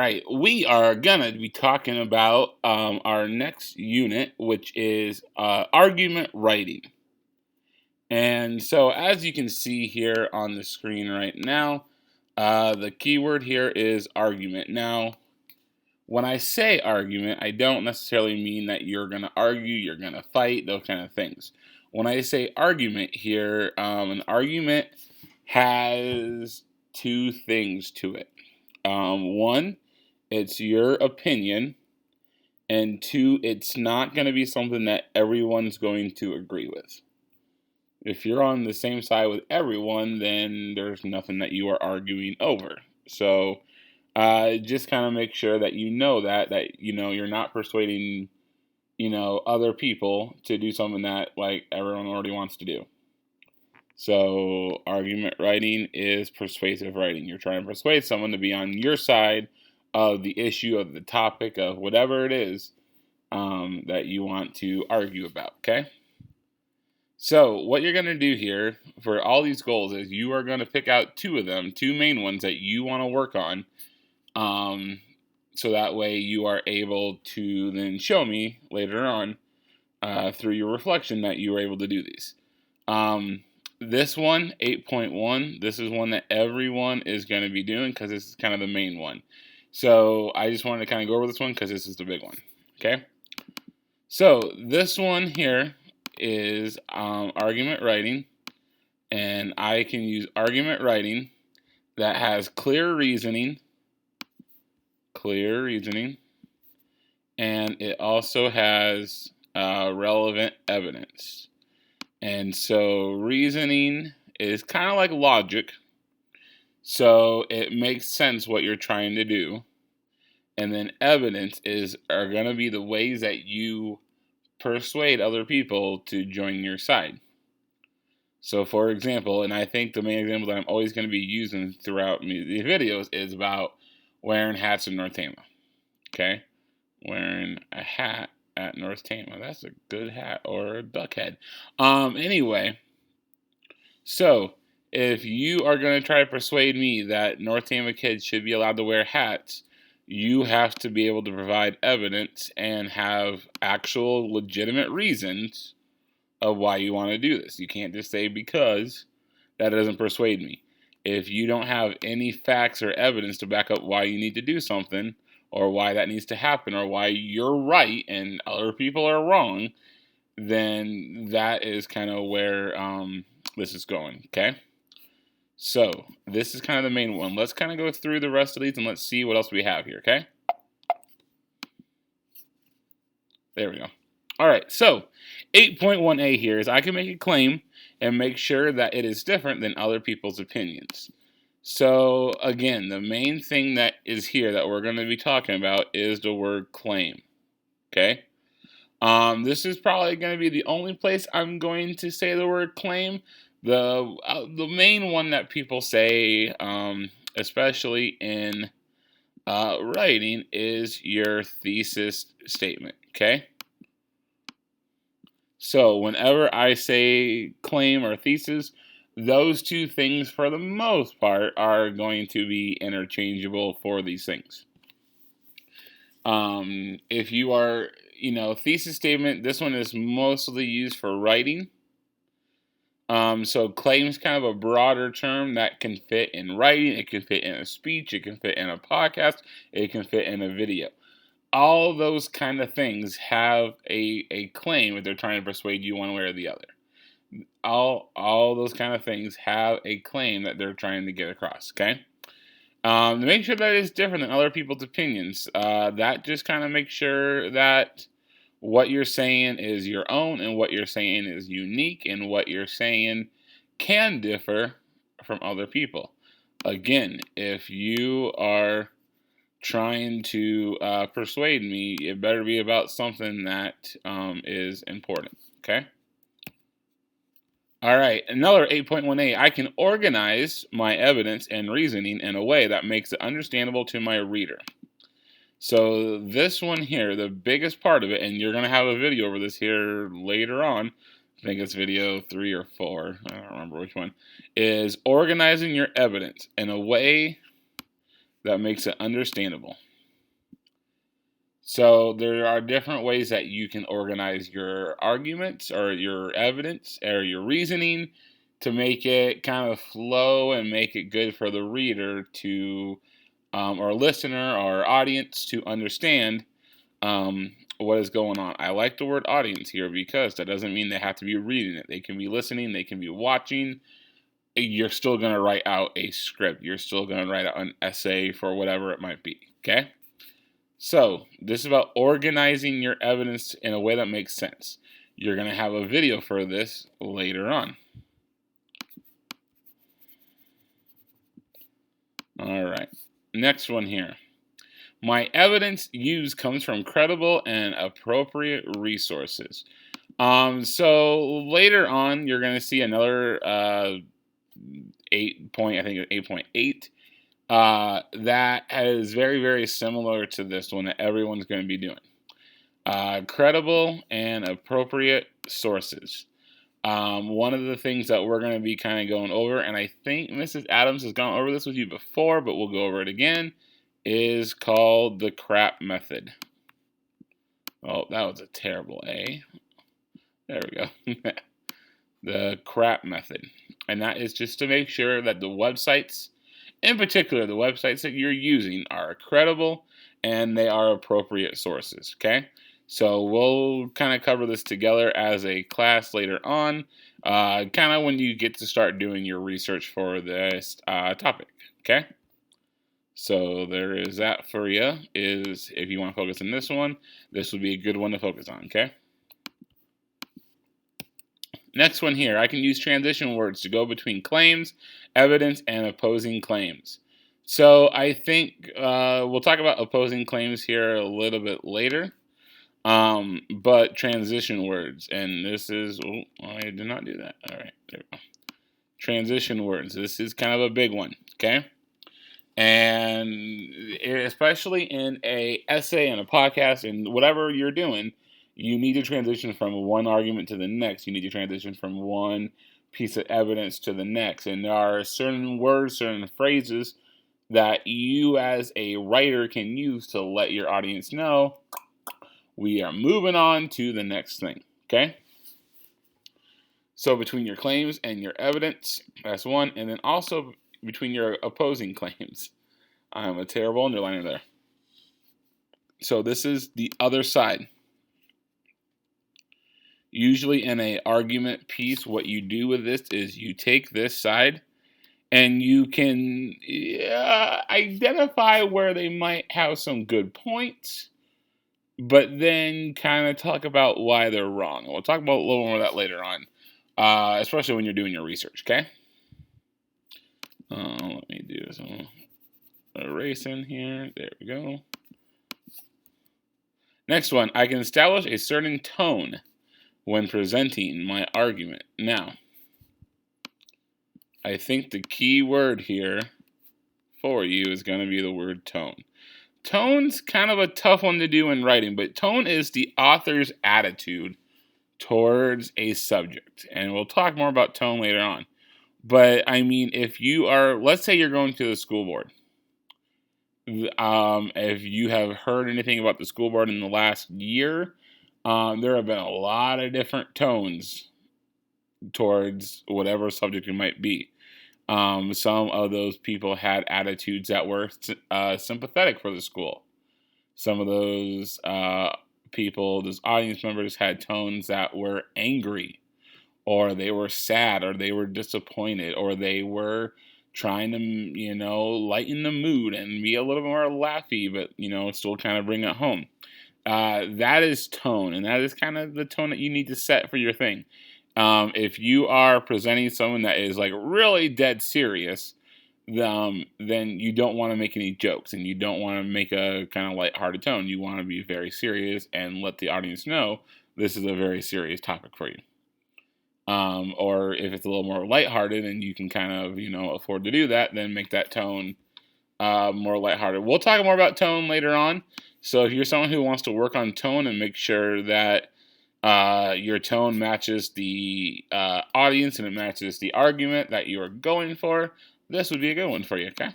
Right, we are gonna be talking about our next unit, which is argument writing. And so, as you can see here on the screen right now, the keyword here is argument. Now, when I say argument, I don't necessarily mean that you're gonna argue, you're gonna fight, those kind of things. When I say argument here, an argument has two things to it. One, it's your opinion, and two, it's not going to be something that everyone's going to agree with. If you're on the same side with everyone, then there's nothing that you are arguing over. So just kind of make sure that you're not persuading other people to do something that like everyone already wants to do. So argument writing is persuasive writing. You're trying to persuade someone to be on your side of the issue, of the topic, of whatever it is that you want to argue about. Okay. So what you're going to do here for all these goals is you are going to pick out two of them, two main ones that you want to work on. So that way you are able to then show me later on through your reflection that you were able to do these. This one, 8.1, this is one that everyone is going to be doing because this is kind of the main one. So I just wanted to kind of go over this one because this is the big one. Okay. So this one here is argument writing, and I can use argument writing that has clear reasoning, and it also has relevant evidence. And so reasoning is kind of like logic. So it makes sense what you're trying to do. And then evidence are going to be the ways that you persuade other people to join your side. So for example, and I think the main example that I'm always going to be using throughout these videos is about wearing hats in North Tama. Okay? Wearing a hat at North Tama. That's a good hat, or a duck head. Anyway, so if you are going to try to persuade me that North Tama kids should be allowed to wear hats, you have to be able to provide evidence and have actual legitimate reasons of why you want to do this. You can't just say because. That doesn't persuade me. If you don't have any facts or evidence to back up why you need to do something, or why that needs to happen, or why you're right and other people are wrong, then that is kind of where this is going, okay? So this is kind of the main one. Let's kind of go through the rest of these and let's see what else we have here, okay? There we go. All right, so 8.1a here is I can make a claim and make sure that it is different than other people's opinions. So again, the main thing that is here that we're going to be talking about is the word claim. Okay? This is probably going to be the only place I'm going to say the word claim. The main one that people say, especially in writing, is your thesis statement. Okay? So whenever I say claim or thesis, those two things, for the most part, are going to be interchangeable for these things. If you are, thesis statement, this one is mostly used for writing. So claim is kind of a broader term that can fit in writing. It can fit in a speech. It can fit in a podcast. It can fit in a video. All those kind of things have a claim if they're trying to persuade you one way or the other. All those kind of things have a claim that they're trying to get across, okay? To make sure that it's different than other people's opinions, that just kind of makes sure that what you're saying is your own, and what you're saying is unique, and what you're saying can differ from other people. Again, if you are trying to persuade me, it better be about something that is important, okay? All right, another 8.1a, I can organize my evidence and reasoning in a way that makes it understandable to my reader. So this one here, the biggest part of it, and you're going to have a video over this here later on, I think it's video 3 or 4, I don't remember which one, is organizing your evidence in a way that makes it understandable. So there are different ways that you can organize your arguments or your evidence or your reasoning to make it kind of flow and make it good for the reader to or listener or audience to understand what is going on. I like the word audience here because that doesn't mean they have to be reading it. They can be listening, they can be watching. You're still going to write out a script. You're still going to write out an essay for whatever it might be. Okay? So, this is about organizing your evidence in a way that makes sense. You're going to have a video for this later on. All right. Next one here. My evidence used comes from credible and appropriate resources. So later on, you're going to see another 8.8 that is very, very similar to this one that everyone's going to be doing. Credible and appropriate sources. One of the things that we're going to be kind of going over, and I think Mrs. Adams has gone over this with you before, but we'll go over it again, is called the CRAP method. Oh, that was a terrible A. There we go. The CRAP method. And that is just to make sure that the websites, in particular the websites that you're using, are credible and they are appropriate sources, okay? So we'll kind of cover this together as a class later on, kind of when you get to start doing your research for this topic, okay? So there is that for you, is if you want to focus on this one, this would be a good one to focus on, okay? Next one here, I can use transition words to go between claims, evidence, and opposing claims. So I think we'll talk about opposing claims here a little bit later. But transition words, and this is, oh, I did not do that. All right, there we go. Transition words, this is kind of a big one, okay? And especially in a essay and a podcast and whatever you're doing, you need to transition from one argument to the next. You need to transition from one piece of evidence to the next. And there are certain words, certain phrases that you as a writer can use to let your audience know we are moving on to the next thing, okay? So between your claims and your evidence, that's one. And then also between your opposing claims. I'm a terrible underliner there. So this is the other side. Usually in an argument piece, what you do with this is you take this side and you can identify where they might have some good points, but then kind of talk about why they're wrong. We'll talk about a little more of that later on, especially when you're doing your research, okay? Let me do some erasing here. There we go. Next one, I can establish a certain tone when presenting my argument. Now, I think the key word here for you is going to be the word tone. Tone's kind of a tough one to do in writing, but tone is the author's attitude towards a subject. And we'll talk more about tone later on. But, I mean, if you are, let's say you're going to the school board. If you have heard anything about the school board in the last year, there have been a lot of different tones towards whatever subject it might be. Some of those people had attitudes that were sympathetic for the school. Some of those people, those audience members, had tones that were angry, or they were sad, or they were disappointed, or they were trying to, lighten the mood and be a little more laughy, but, still kind of bring it home. That is tone, and that is kind of the tone that you need to set for your thing. If you are presenting someone that is like really dead serious, then you don't want to make any jokes, and you don't want to make a kind of lighthearted tone. You want to be very serious and let the audience know this is a very serious topic for you. Or if it's a little more lighthearted and you can kind of, afford to do that, then make that tone more lighthearted. We'll talk more about tone later on. So if you're someone who wants to work on tone and make sure that your tone matches the audience and it matches the argument that you are going for, this would be a good one for you, okay?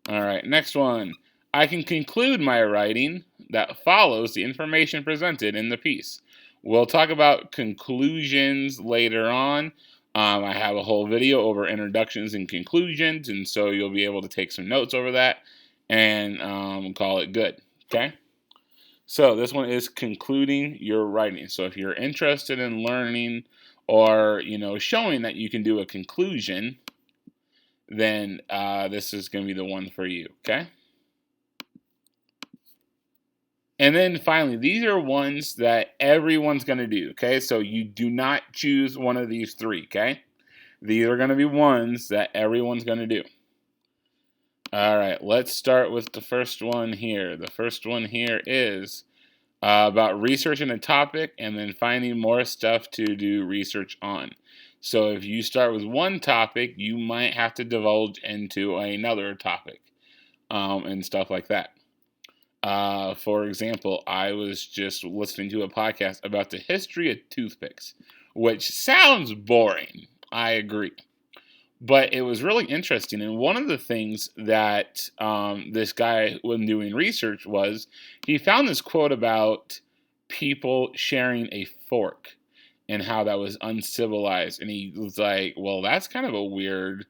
All right, next one. I can conclude my writing that follows the information presented in the piece. We'll talk about conclusions later on. I have a whole video over introductions and conclusions, and so you'll be able to take some notes over that and call it good. Okay? So this one is concluding your writing. So if you're interested in learning or showing that you can do a conclusion, then this is going to be the one for you. Okay? And then finally, these are ones that everyone's going to do, okay? So you do not choose one of these three, okay? These are going to be ones that everyone's going to do. All right, let's start with the first one here. The first one here is about researching a topic and then finding more stuff to do research on. So if you start with one topic, you might have to divulge into another topic and stuff like that. For example, I was just listening to a podcast about the history of toothpicks, which sounds boring. I agree. But it was really interesting. And one of the things that this guy, when doing research, was he found this quote about people sharing a fork and how that was uncivilized. And he was like, well, that's kind of a weird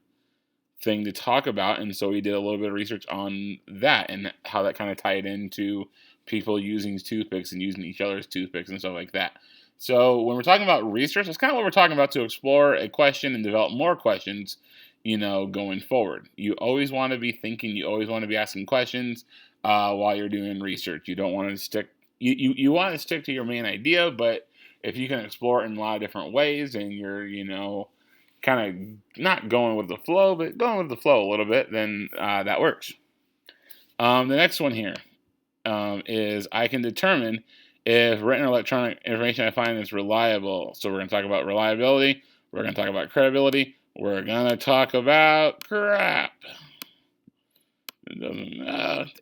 thing to talk about, and so we did a little bit of research on that and how that kind of tied into people using toothpicks and using each other's toothpicks and stuff like that. So when we're talking about research, that's kind of what we're talking about, to explore a question and develop more questions, going forward. You always want to be thinking, you always want to be asking questions while you're doing research. You don't want to stick, you want to stick to your main idea, but if you can explore it in a lot of different ways and you're, kind of not going with the flow, but going with the flow a little bit, then that works. The next one here is I can determine if written or electronic information I find is reliable. So we're going to talk about reliability. We're going to talk about credibility. We're going to talk about crap.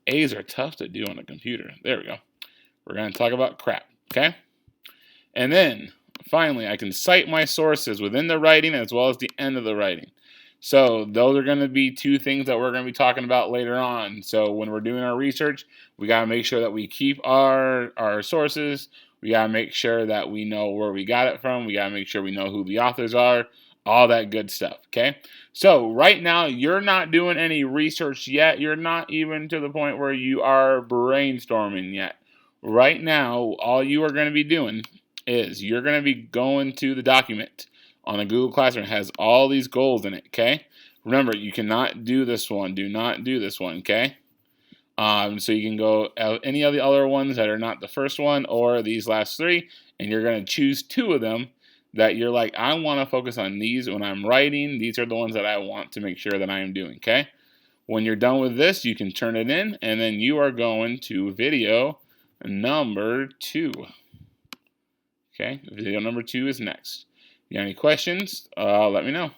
A's are tough to do on a computer. There we go. We're going to talk about crap, okay? And then finally, I can cite my sources within the writing as well as the end of the writing. So those are going to be two things that we're going to be talking about later on. So when we're doing our research, we got to make sure that we keep our sources. We got to make sure that we know where we got it from. We got to make sure we know who the authors are, all that good stuff, okay? So right now, you're not doing any research yet. You're not even to the point where you are brainstorming yet. Right now, all you are going to be doing is you're going to be going to the document on a Google Classroom. It has all these goals in it, okay? Remember, you cannot do this one. Do not do this one, okay? So you can go any of the other ones that are not the first one or these last three, and you're going to choose two of them that you're like, I want to focus on these when I'm writing. These are the ones that I want to make sure that I am doing, okay? When you're done with this, you can turn it in, and then you are going to video number 2. Okay, video number 2 is next. If you have any questions, let me know.